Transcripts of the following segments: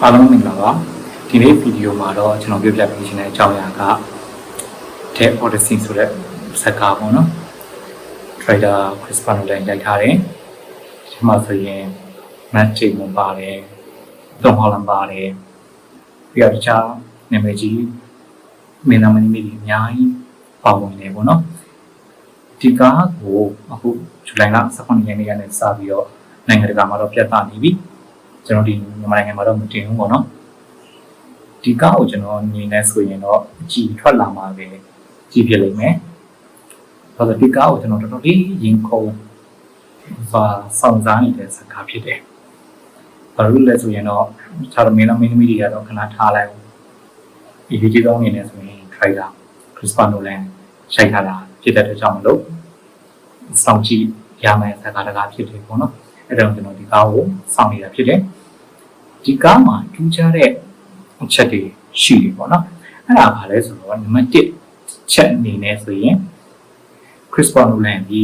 အားလုံးမင်္ဂလာပါဒီနေ့ဗီဒီယိုမှာတော့ကျွန်တော်ပြောပြပေးချင်တဲ့အကြောင်းအရာက The Odyssey ဆိုတဲ့ဇာတ်ကားပေါ့နော် Trader Christopher Nolan ရိုက်ထားတယ်ဒီမှာဆိုရင် Matt Damon ပါတယ် Tom Holland ပါတယ်ပြီးတော့တခြားနာမည်ကြီးမင်းသားမင်းသမီးတွေအများကြီးပါဝင်နေပေါ့နော်ဒီကားကိုအခုဇူလိုင်လ18ရက်နေ့ကနေစပြီးတော့နိုင်ငံတကာမှာတော့ပြသနေပြီကျွန်တော်ဒီမြန်မာနိုင်ငံမှာတော့မတင်ဘူးပေါ့နော်ဒီကားကိုကျွန်တော်မြင်နေဆိုရင်တော့အကြည့်ထွက်လာမှာပဲကြည့်ပြလိမ့်မယ်ဘာလို့ဒီကားကိုကျွန်တော်တော်တော်လေးရင်ခုန်စောင့်စားနေတဲ့ဇာတ်ကားဖြစ်တယ်ဘာလို့လဲဆိုရင်တော့ခြားမင်းသားမင်းသမီးတွေကတော့ခဏထားလိုက်ဒီဗီဒီယိုအနေနဲ့ဆိုရင် Trader Christopher Nolan ရှိုက်ထားတာဖြစ်တဲ့အတွက်ကြောင့်မလို့စောင့်ကြည့်ရမယ်ဇာတ်ကားတကားဖြစ်တယ်ပေါ့နော်အဲ့တော့ကျွန်တော်ဒီကားကိုစောင့်နေတာဖြစ်တယ်ဒီကားမှာထူးခြားတဲ့အချက်တွေရှိတယ်ပေါ့နော်အဲ့ဒါဘာလဲဆိုတော့နံပါတ်1ချက်အနေနဲ့ဆိုရင် Christopher Nolan ဒီ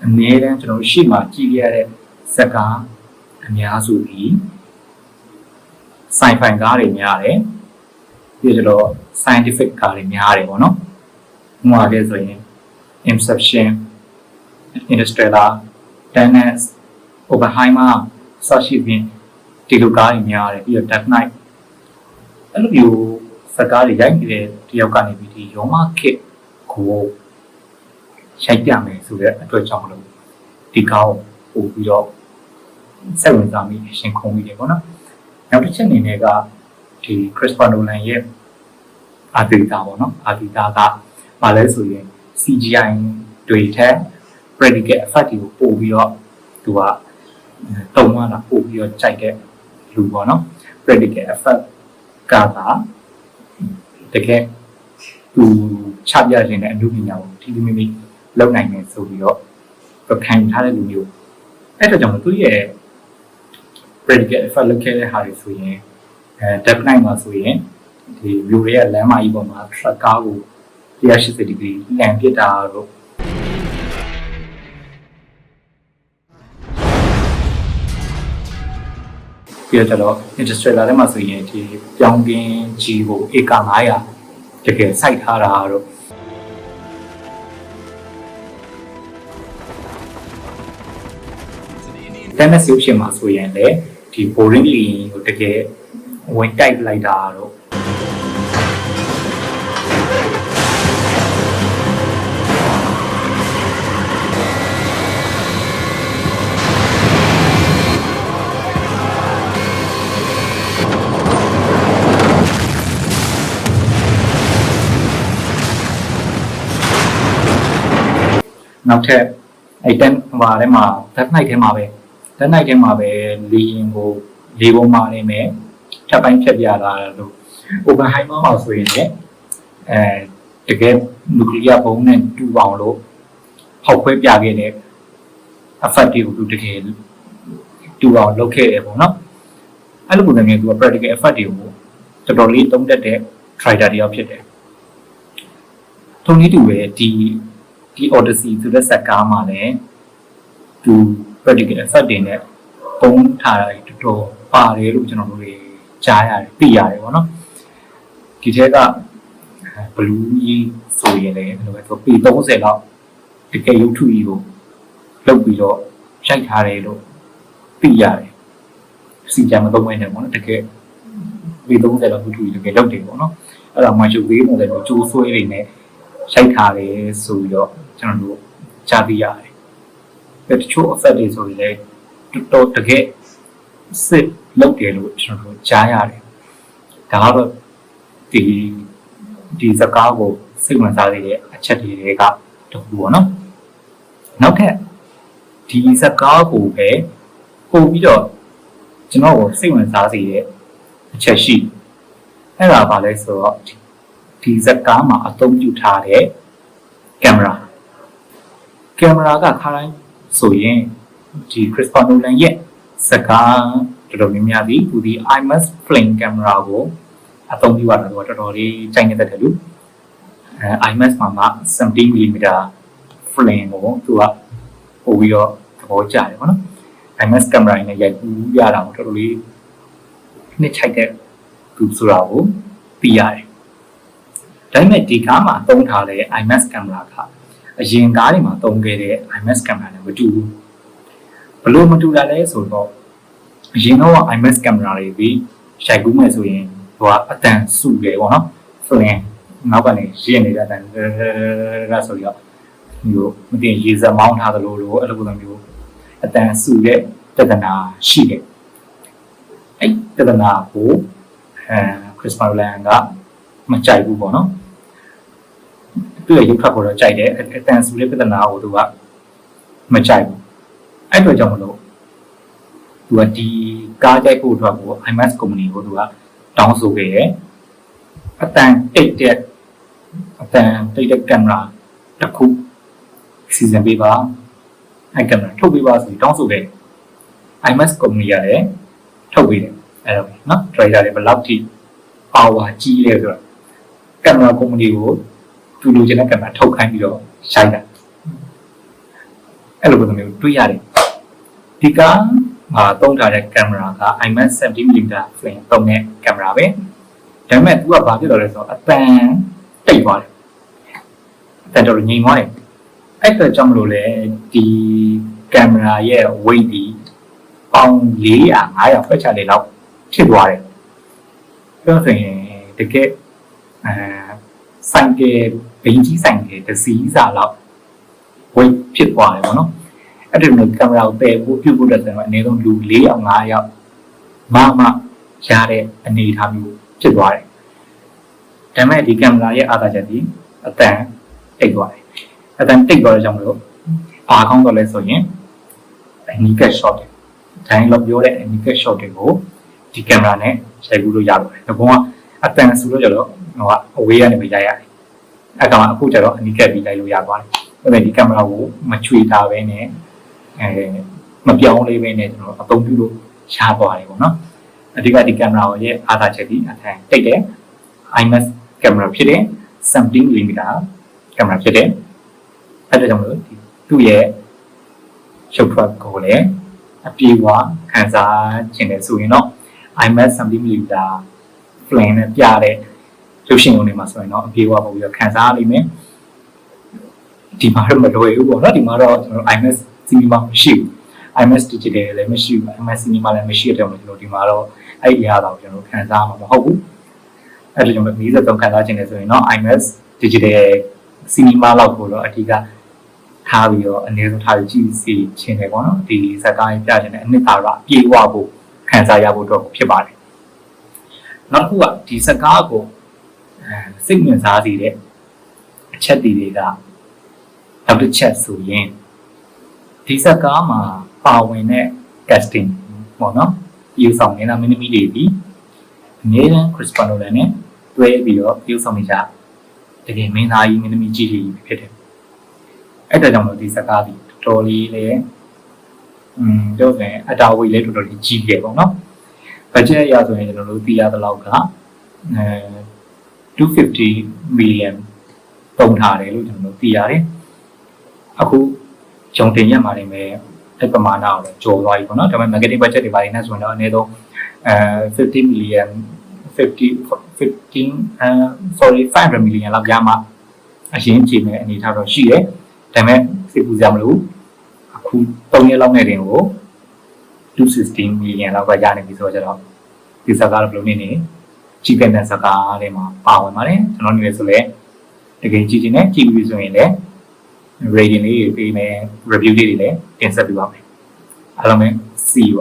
အနည်းတန်းကျွန်တော်ရှေ့မှာကြည့်ရတဲ့ဇာတ်ကားအများစုဒီ sci-fi ကားတွေများတယ်ပြီးတော့ scientific ကားတွေများတယ်ပေါ့နော်ဥပမာလေးဆိုရင် Inception Interstellar Tenet Oppenheimer စရှိဖြင့်ဒီလိုကားတွေများတယ်ပြီးတော့ Dark Knight အဲ့လိုမျိုးဇာတ်ကားတွေရိုက်နေတဲ့တယောက်ကနေပြီးဒီရောမခစ်ကိုရိုက်ပြမယ်ဆိုတဲ့အတွက်ကြောင့်မလို့ဒီကားကိုပို့ပြီးတော့စိတ်ဝင်စားမိအရှင်ခုံမိတယ်ပေါ့နော်နောက်တစ်ချက်အနေနဲ့ကဒီ Christopher Nolan ရဲ့အာတီတာပေါ့နော်အာတီတာကဘာလဲဆိုရင် CGI တွေထက် practical effect တွေကိုပို့ပြီးတော့သူကတုံးလာပို့ပြီးတော့ကြိုက်တဲ့လူပေါ့နော် practical effect ကတကယ်သူချပြခြင်းတဲ့အမှုပညာကိုထိထိမိမိလုပ်နိုင်တယ်ဆိုပြီးတော့ခံထားတဲ့လူမျိုးအဲ့ဒါကြောင့်သူရဲ့ practical effect လုပ်ခဲ့တဲ့ဟာတွေဆိုရင်Dark Knight မှာဆိုရင်ဒီမျိုးရဲ့လမ်းမကြီးပေါ်မှာ truck ကားကို180 degree လမ်းပြစ်တာတော့ပြီးတော့ Interstellar ထဲမှာဆိုရင်ဒီပြောင်းကင်းကြီးကိုဧက900တကယ်စိုက်ထားတာတော့တန်းတဲ့ဆီဖြစ်မှာဆိုရင်လည်းဒီ boring လီကိုတကယ်ဝင်တိုက်လိုက်တာတော့နောက်ထပ်အဲ့တန်းမှာထဲမှာ Dark Knight ထဲမှာပဲ Dark Knight ထဲမှာပဲလီရင်ကိုလေပုံမှာနေမယ်ထပ်ပိုင်းဖြတ်ပြတာလို့ Oppenheimer မှာဆိုရင်လည်းတကယ်နျူကလ িয়ার ဘုံနဲ့တူအောင်လို့ဖောက်ခွဲပြခဲ့တဲ့ effect တွေကိုတကယ်တူအောင်လုပ်ခဲ့တယ်ပေါ့နော်အဲ့လိုပုံစံမျိုးသူက practical effect တွေကိုတော်တော်လေးသုံးတတ်တဲ့ trader တယောက်ဖြစ်တယ်ထုံနည်းတူပဲဒီ Odyssey ဆိုတဲ့ဇာတ်ကားမှာလည်းသူ practical effect တွေနဲ့ပုံထားတာတော်တော်ပါတယ်လို့ကျွန်တော်တို့ကြားရတယ်သိရတယ်ပေါ့နော်ဒီထဲက blue ကြီးဆိုရင်လည်းဘယ်လိုပဲဆိုပေ30လောက်တကယ်ရုပ်ထုကြီးကိုလုပ်ပြီးတော့ရိုက်ထားတယ်လို့သိရတယ်စီကြံမသုံးမဲနဲ့ပေါ့နော်တကယ်ပေ30လောက်ရုပ်ထုကြီးတကယ်လုပ်တယ်ပေါ့နော်အဲ့ဒါမှရုပ်သေးပုံစံမျိုးကြိုးဆွဲနေနဲ့ရိုက်ထားတယ်ဆိုပြီးတော့ကျွန်တော်တို့ကြားသိရတယ်တချို့ effect တွေဆိုရင်လည်းတော်တကယ်စစ်လုပ်တယ်လို့ကျွန်တော်တို့ကြားရတယ်ဒါကတော့ဒီစကားကိုစိတ်ဝင်စားတဲ့အချက်တွေကတခုပေါ့နော်နောက်ထပ်ဒီစကားကိုပဲပို့ပြီးတော့ကျွန်တော်ကိုစိတ်ဝင်စားစေတဲ့အချက်ရှိအဲ့ဒါဘာလဲဆိုတော့ဒီစကားမှာအသုံးပြုထားတဲ့ကင်မရာကခါတိုင်းဆိုရင်ဒီ Christopher Nolan ရဲ့စကားတော်တော်များများဒီသူဒီ IMAX flame camera ကိုအသုံးပြုရတာတော့တော်တော်လေးကြိုက်နေတဲ့တယ်လို့IMAX မှာ17mm flame ကိုသူကပို့ပြီးတော့သဘောကျတယ်ပေါ့နော် IMAX camera နဲ့ရိုက်ကူးရတာတော်တော်လေး နှစ်ချိုက်တဲ့သူဆိုတာကိုသိရတယ်ဒါပေမဲ့ဒီကားမှာသုံးထားတဲ့ IMAX ကင်မရာကအရင်ကားတွေမှာသုံးခဲ့တဲ့ IMAX ကင်မရာနဲ့မတူဘူးဘလို့မတူတာလဲဆိုတော့အရင်တော့ IMAX ကင်မရာတွေပြီးရိုက်ကူးမယ်ဆိုရင်ဟိုကအတန်စုတယ်ပေါ့နော်ဆိုရင်နောက်ကနေရင်းနေတဲ့အတန်ရဆိုတော့မျိုးမတင်ရေစက်မောင်းထားသလိုလိုအဲ့လိုပုံစံမျိုးအတန်စုတဲ့တဒနာရှိတယ်အဲ့တဒနာကိုခရစ်စပါနိုလန်ကမကြိုက်ဘူးပေါ့နော်သူ့ရဲ့ရုပ်ထွက်ကိုတော့ကြိုက်တယ်အတန်စုတဲ့တဒနာကိုသူကမကြိုက်ဘူးအဲ့တော့ကြောင့်မလို့သူကဒီကားကြိုက်ဖို့အတွက်ကို IMAX company ကိုသူကတောင်းဆိုခဲ့တယ်အတန်တိတ်တဲ့ကင်မရာတစ်ခုစီစဉ်ပေးပါအဲ့ကင်မရာထုတ်ပေးပါဆိုပြီးတောင်းဆိုခဲ့ IMAX company ကလည်းထုတ်ပေးတယ်အဲ့တော့နော် trailer တွေဘယ်လောက်ထိ power ကြီးလဲဆိုတော့ကင်မရာ company ကိုသူလိုချင်တဲ့ကင်မရာထုတ်ခိုင်းပြီးတော့ရိုက်တာအဲ့လိုပုံစံမျိုးတွေ့ရတယ်ဒီကသုံးထားတဲ့ကင်မရာက IMAX 70mm frame သုံးတဲ့ကင်မရာပဲဒါပေမဲ့သူကဘာဖြစ်တော့လဲဆိုတော့အတန်တိတ်သွားတယ်အတန်တော်ငြိမ်သွားတယ်အဲ့တော့ကြောင့်မလို့လေဒီကင်မရာရဲ့ weight ဒီပေါင်400-500ဖက်ချလေးလောက်ဖြစ်သွားတယ်ပြောဆိုရင်တကယ်ဆိုင်ကဘိန်းကြီးဆိုင်ကတစ်စီးစာလောက် weight ဖြစ်သွားတယ်ပေါ့နော်အဲ့ဒီလိုကင်မရာကိုပယ်ဖို့ပြုတ်ဖို့တဲ့ဆိုတော့အနည်းဆုံးလူ4-5ယောက်မှရတဲ့အနေအထားမျိုးဖြစ်သွားတယ်ဒါပေမဲ့ဒီကင်မရာရဲ့အားသာချက်ဒီအတန်တိတ်သွားတယ်အတန်တိတ်သွားတဲ့ကြောင့်မလို့ဘာကောင်းတော့လဲဆိုရင်အနီးက shot တွေဒိုင်းလောက်ပြောတဲ့အနီးက shot တွေကိုဒီကင်မရာနဲ့ရိုက်ကူးလို့ရပါတယ်ဒီကောင်ကအတန်ဆိုလို့ကြတော့ဟိုကအဝေးကနေပဲရိုက်ရတယ်အဲ့ကောင်အခုကျတော့အနီးကပြီးရိုက်လို့ရပါတယ်ဒါပေမဲ့ဒီကင်မရာကိုမချွေတာပဲနဲ့မပြောင်းလေးပဲနဲ့ကျွန်တော်အသုံးပြုလို့ရသွားတယ်ပေါ့နော်အဓိကဒီကင်မရာရဲ့အားသာချက်ဒီအထက်တိတ်တဲ့ IMAX ကင်မရာဖြစ်တဲ့ 70mm ကင်မရာဖြစ်တဲ့အဲ့ဒါကြောင့်မလို့သူ့ရဲ့ရုပ်ထွက်ကိုလည်းအပြေအဝခံစားခြင်းနဲ့ဆိုရင်တော့ IMAX 70mm frame နဲ့ပြတဲ့ရုပ်ရှင်ရုံတွေမှာဆိုရင်တော့အပြေအဝပို့ပြီးတော့ခံစားရလိမ့်မယ်ဒီမှာတော့မလွယ်ဘူးပေါ့နော်ဒီမှာတော့ကျွန်တော် IMAX cinema မရှိဘူး IMAX digital လည်းမရှိဘူး IMAX cinema လည်းမရှိတဲ့ကျွန်တော်ဒီမှာတော့အဲ့ဒီအားတော့ကျွန်တော်ခံစားမှာမဟုတ်ဘူးအဲ့ဒါကြောင့်လည်း53ခံစားခြင်းနဲ့ဆိုရင်တော့ IMAX digital cinema လောက်ကိုတော့အဓိကထားပြီးတော့အနည်းဆုံးထားကြည့်စီခြင်းတယ်ပေါ့နော်ဒီဇာတ်ကားပြခြင်းနဲ့အနှစ်သာရအပြည့်အဝဖို့ခံစားရဖို့တော့ဖြစ်ပါတယ်နောက်တစ်ခုကဒီဇာတ်ကားကိုစိတ်ဝင်စားစေတဲ့အချက်တွေကနောက်တစ်ချက်ဆိုရင်ဒီဇာတ်ကားမှာပါဝင်တဲ့ casting ပေါ့နော်ပြုဆောင်နေတာမင်းသမီးတွေဒီအနည်းတန်း Chris Nolan နဲ့တွဲပြီးတော့ပြုဆောင်နေကြတကယ်မင်းသားကြီးမင်းသမီးကြီးတွေဖြစ်တယ်အဲ့ဒါကြောင့်လို့ဒီဇာတ်ကားဒီတော်တော်လေးလည်းပြောဆိုရင်အတာဝေးလည်းတော်တော်လေးကြီးခဲ့ပေါ့နော်ဘတ်ဂျက်အရဆိုရင်ကျွန်တော်တို့သိရသလောက်က250 million ပုံထားတယ်လို့ကျွန်တော်တို့သိရတယ်အခုဂျုံတင်ရမှာနေမယ်အဲ့ပမာဏကိုကျော်သွားပြီပေါ့နော်ဒါပေမဲ့ marketing budget တွေပါနေဆိုရင်တော့အနည်းဆုံး50 million 500 million လောက်ရမှာအရင်ကြည့်မယ်အနေထားတော့ရှိတယ်ဒါပေမဲ့စိတ်ပူစရာမလိုအခု3ရက်လောက်နဲ့တင်ကို216 million လောက်ကရနေပြီဆိုတော့ကျတော့ဒီစကားတော့ဘယ်လိုနေကြီးကတဲ့စကားတွေမှာပါဝင်ပါတယ်ကျွန်တော်နေလဲဆိုလဲတကယ်ကြည့်နေကြည့်ပြီးဆိုရင်လည်း rating လေးပေးမယ် review လေးတွေလည်းတင်ဆက်ပေးပါမယ်အားလုံးပဲ see you